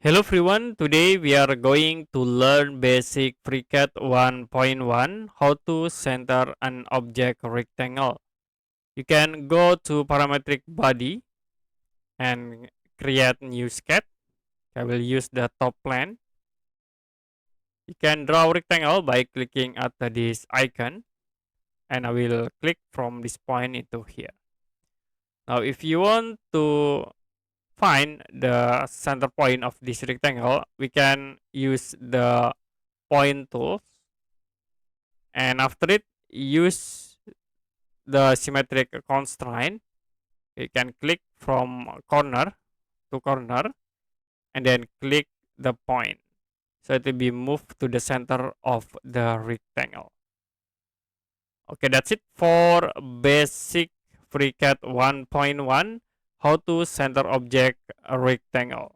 Hello everyone, today we are going to learn basic Freecad 1.1 how to center an object rectangle. You can go to parametric body and create new sketch. I will use the top plane. You can draw rectangle by clicking at this icon and I will click from this point into here. Now if you want to find the center point of this rectangle, we can use the point tools, and after it use the symmetric constraint. You can click from corner to corner and then click the point, so it will be moved to the center of the rectangle. Okay, that's it for basic FreeCAD 1.1 how to center object a rectangle.